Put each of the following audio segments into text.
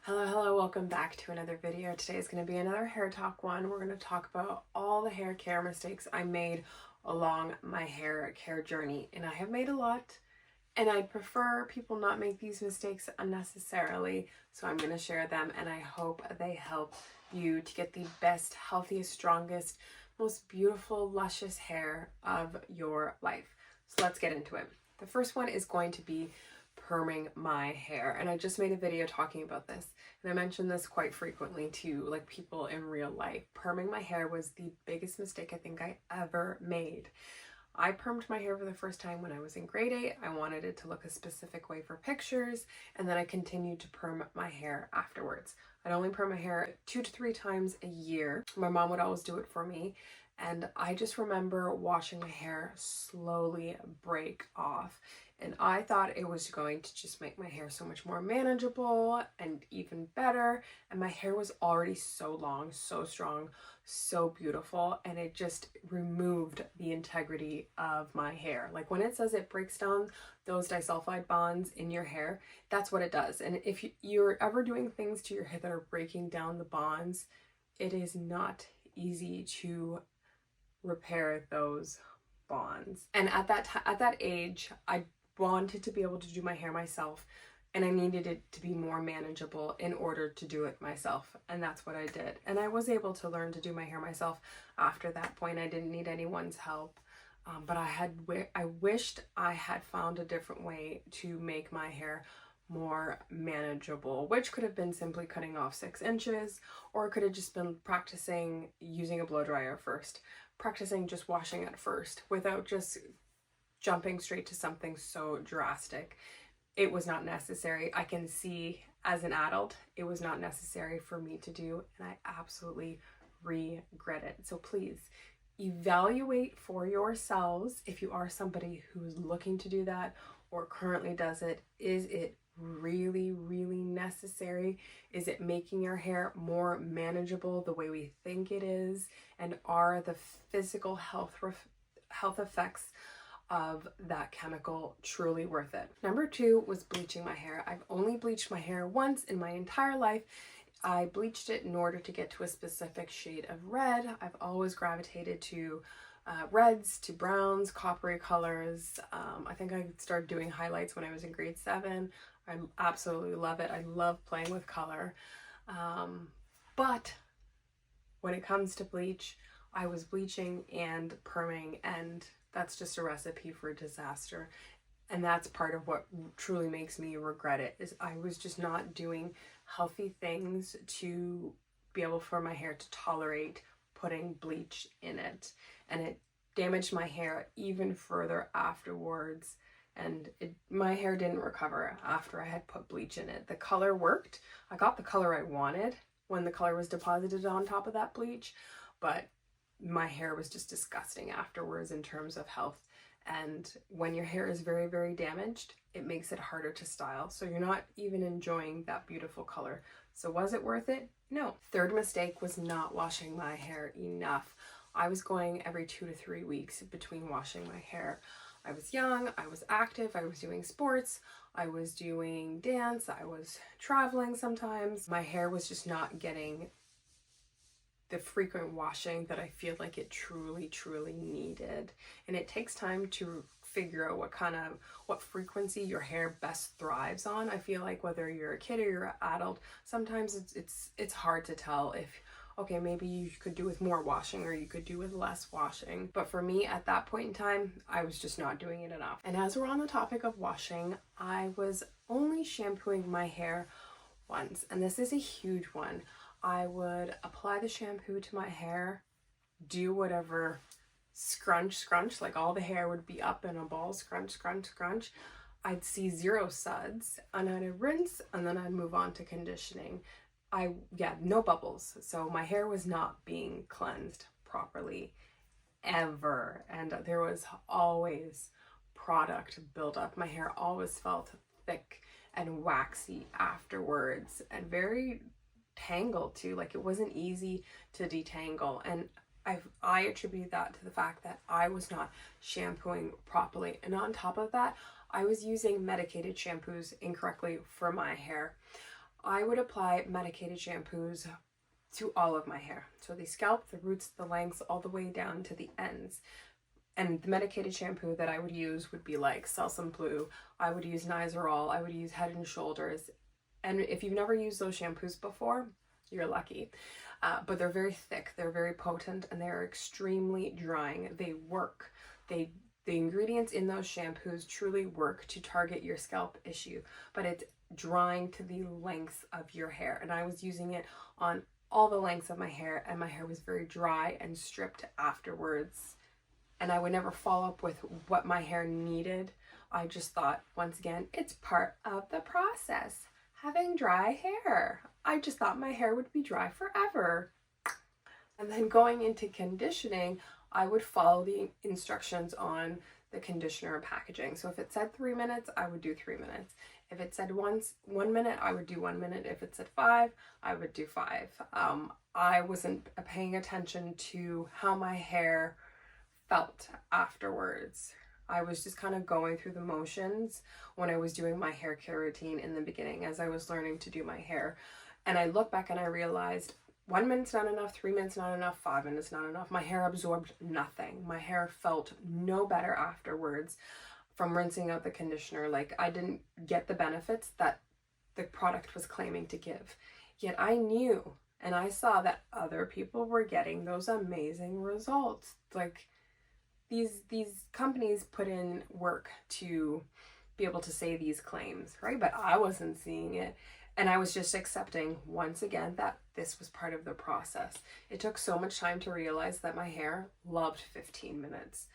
Hello, welcome back to another video. Today is going to be another hair talk one. We're going to talk about all the hair care mistakes I made along my hair care journey. And I have made a lot, and I'd prefer people not make these mistakes unnecessarily. So I'm going to share them, and I hope they help you to get the best, healthiest, strongest, most beautiful, luscious hair of your life. So let's get into it. The first one is going to be perming my hair, and I just made a video talking about this, and I mention this quite frequently to like people in real life. Perming my hair was the biggest mistake I think I ever made. I permed my hair for the first time when I was in grade 8. I wanted it to look a specific way for pictures, and then I continued to perm my hair afterwards. I'd only perm my hair 2 to 3 times a year. My mom would always do it for me, and I just remember watching my hair slowly break off. And I thought it was going to just make my hair so much more manageable and even better. And my hair was already so long, so strong, so beautiful. And it just removed the integrity of my hair. Like when it says it breaks down those disulfide bonds in your hair, that's what it does. And if you're ever doing things to your hair that are breaking down the bonds, it is not easy to repair those bonds. And at that age, I wanted to be able to do my hair myself, and I needed it to be more manageable in order to do it myself, and that's what I did. And I was able to learn to do my hair myself after that point. I didn't need anyone's help, but I wished I had found a different way to make my hair more manageable, which could have been simply cutting off 6 inches, or it could have just been practicing using a blow dryer first, practicing just washing it first without just jumping straight to something so drastic. It was not necessary. I can see as an adult, it was not necessary for me to do, and I absolutely regret it. So please evaluate for yourselves if you are somebody who's looking to do that or currently does it. Is it really necessary? Is it making your hair more manageable the way we think it is? And are the physical health effects of that chemical truly worth it? Number 2 was bleaching my hair. I've only bleached my hair once in my entire life. I bleached it in order to get to a specific shade of red. I've always gravitated to reds, to browns, coppery colors. I think I started doing highlights when I was in grade 7. I absolutely love it. I love playing with color. But when it comes to bleach, I was bleaching and perming, and that's just a recipe for disaster. And that's part of what truly makes me regret it, is I was just not doing healthy things to be able for my hair to tolerate putting bleach in it. And it damaged my hair even further afterwards. And my hair didn't recover after I had put bleach in it. The color worked. I got the color I wanted when the color was deposited on top of that bleach, but my hair was just disgusting afterwards in terms of health. And when your hair is very damaged, it makes it harder to style. So you're not even enjoying that beautiful color. So was it worth it? No. Third mistake was not washing my hair enough. I was going every 2 to 3 weeks between washing my hair. I was young, I was active, I was doing sports, I was doing dance, I was traveling sometimes. My hair was just not getting the frequent washing that I feel like it truly needed. And it takes time to figure out what frequency your hair best thrives on. I feel like whether you're a kid or you're an adult, sometimes it's hard to tell if, okay, maybe you could do with more washing or you could do with less washing. But for me at that point in time, I was just not doing it enough. And as we're on the topic of washing, I was only shampooing my hair once, and this is a huge one. I would apply the shampoo to my hair, do whatever scrunch, like all the hair would be up in a ball, scrunch. I'd see 0 suds, and I'd rinse, and then I'd move on to conditioning. No bubbles. So my hair was not being cleansed properly ever, and there was always product buildup. My hair always felt thick and waxy afterwards, and very tangled too. Like it wasn't easy to detangle, and I attribute that to the fact that I was not shampooing properly. And on top of that, I was using medicated shampoos incorrectly for my hair. I would apply medicated shampoos to all of my hair. So the scalp, the roots, the lengths, all the way down to the ends. And the medicated shampoo that I would use would be like Selsun Blue. I would use Nizoral. I would use Head and Shoulders. And if you've never used those shampoos before, you're lucky. But they're very thick, they're very potent, and they're extremely drying. They work. The ingredients in those shampoos truly work to target your scalp issue, but it's drying to the length of your hair. And I was using it on all the lengths of my hair, and my hair was very dry and stripped afterwards. And I would never follow up with what my hair needed. I just thought, once again, it's part of the process. Having dry hair. I just thought my hair would be dry forever. And then going into conditioning, I would follow the instructions on the conditioner packaging. So if it said 3 minutes, I would do 3 minutes. If it said 1 minute, I would do 1 minute. If it said 5, I would do 5. I wasn't paying attention to how my hair felt afterwards. I was just kind of going through the motions when I was doing my hair care routine in the beginning as I was learning to do my hair. And I look back and I realized 1 minute's not enough, 3 minutes not enough, 5 minutes not enough. My hair absorbed nothing. My hair felt no better afterwards from rinsing out the conditioner. Like, I didn't get the benefits that the product was claiming to give. Yet I knew and I saw that other people were getting those amazing results. Like, these companies put in work to be able to say these claims, right? But I wasn't seeing it. And I was just accepting, once again, that this was part of the process. It took so much time to realize that my hair loved 15 minutes.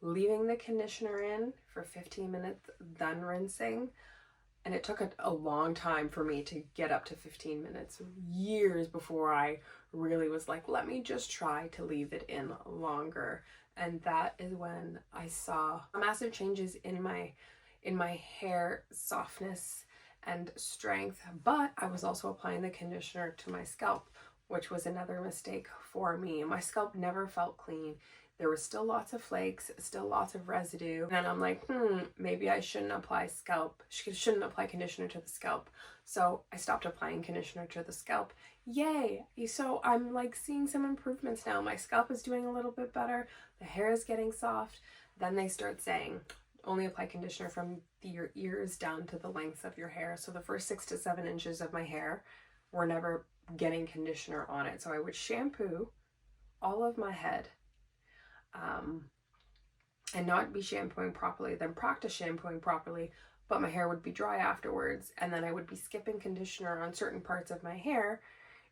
Leaving the conditioner in for 15 minutes, then rinsing. And it took a long time for me to get up to 15 minutes, years before I really was like, let me just try to leave it in longer. And that is when I saw massive changes in my hair softness and strength. But I was also applying the conditioner to my scalp, which was another mistake for me. My scalp never felt clean. There was still lots of flakes, still lots of residue. And I'm like, maybe I shouldn't apply conditioner to the scalp. So I stopped applying conditioner to the scalp. Yay! So I'm like seeing some improvements now. My scalp is doing a little bit better. The hair is getting soft. Then they start saying, only apply conditioner from your ears down to the length of your hair. So the first 6 to 7 inches of my hair were never getting conditioner on it. So I would shampoo all of my head and not be shampooing properly, then practice shampooing properly, but my hair would be dry afterwards. And then I would be skipping conditioner on certain parts of my hair,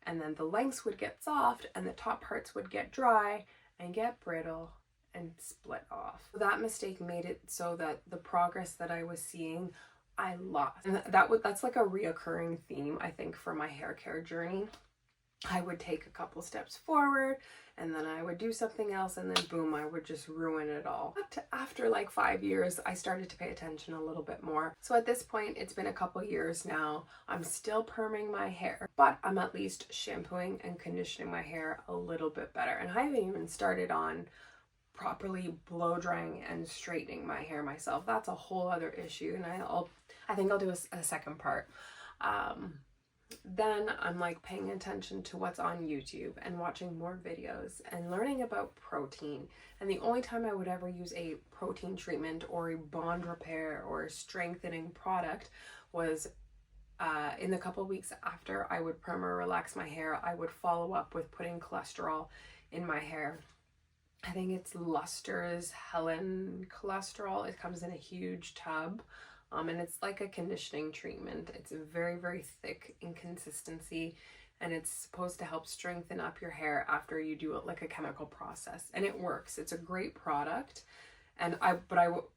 and then the lengths would get soft and the top parts would get dry and get brittle and split off. That mistake made it so that the progress that I was seeing, I lost. And that's like a reoccurring theme, I think, for my hair care journey. I would take a couple steps forward and then I would do something else, and then boom, I would just ruin it all. But after like 5 years, I started to pay attention a little bit more. So at this point, it's been a couple years now. I'm still perming my hair, but I'm at least shampooing and conditioning my hair a little bit better. And I haven't even started on properly blow drying and straightening my hair myself. That's a whole other issue, and I think I'll do a second part. Then I'm like paying attention to what's on YouTube and watching more videos and learning about protein. And the only time I would ever use a protein treatment or a bond repair or a strengthening product was in the couple weeks after I would perm or relax my hair. I would follow up with putting cholesterol in my hair. I think it's Luster's Helen cholesterol. It comes in a huge tub. And it's like a conditioning treatment. It's very, very thick in consistency, and it's supposed to help strengthen up your hair after you do it like a chemical process. And it works. It's a great product. And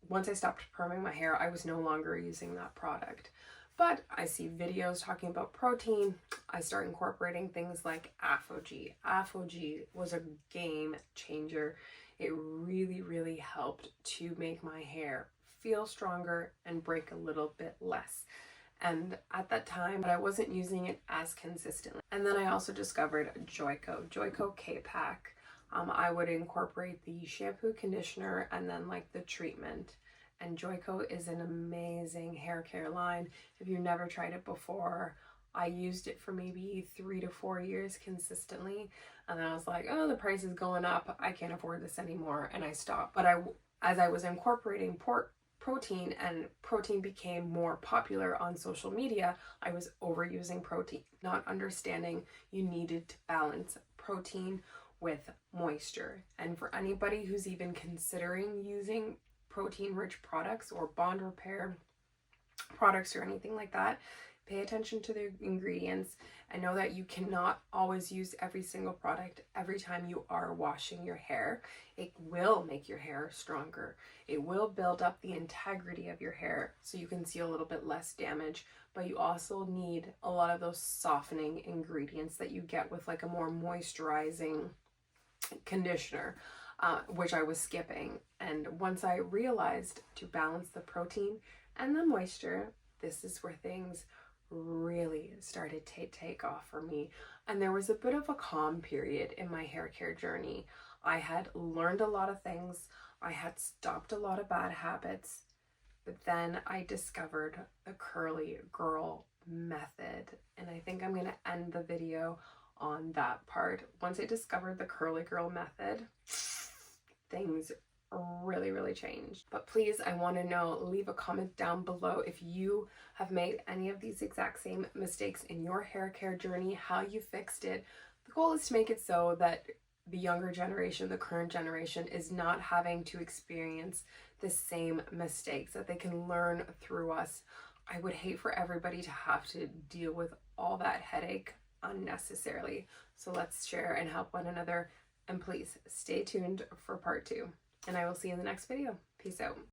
once I stopped perming my hair, I was no longer using that product. But I see videos talking about protein. I start incorporating things like AphoG. AphoG was a game changer. It really, really helped to make my hair feel stronger and break a little bit less. And at that time, I wasn't using it as consistently. And then I also discovered Joico K-Pack. I would incorporate the shampoo, conditioner, and then like the treatment. And Joico is an amazing hair care line. If you've never tried it before, I used it for maybe 3 to 4 years consistently, and then I was like, oh, the price is going up, I can't afford this anymore, and I stopped. But as I was incorporating protein, and protein became more popular on social media, I was overusing protein, not understanding you needed to balance protein with moisture. And for anybody who's even considering using protein rich products or bond repair products or anything like that, pay attention to the ingredients and know that you cannot always use every single product every time you are washing your hair. It will make your hair stronger. It will build up the integrity of your hair so you can see a little bit less damage, but you also need a lot of those softening ingredients that you get with like a more moisturizing conditioner, which I was skipping. And once I realized to balance the protein and the moisture, this is where things really started to take off for me. And there was a bit of a calm period in my hair care journey. I had learned a lot of things. I had stopped a lot of bad habits, but then I discovered the curly girl method. And I think I'm going to end the video on that part. Once I discovered the curly girl method, things really changed. But please, I want to know, leave a comment down below if you have made any of these exact same mistakes in your hair care journey, how you fixed it. The goal is to make it so that the younger generation, the current generation, is not having to experience the same mistakes, that they can learn through us. I would hate for everybody to have to deal with all that headache unnecessarily. So let's share and help one another. And please stay tuned for part 2. And I will see you in the next video. Peace out.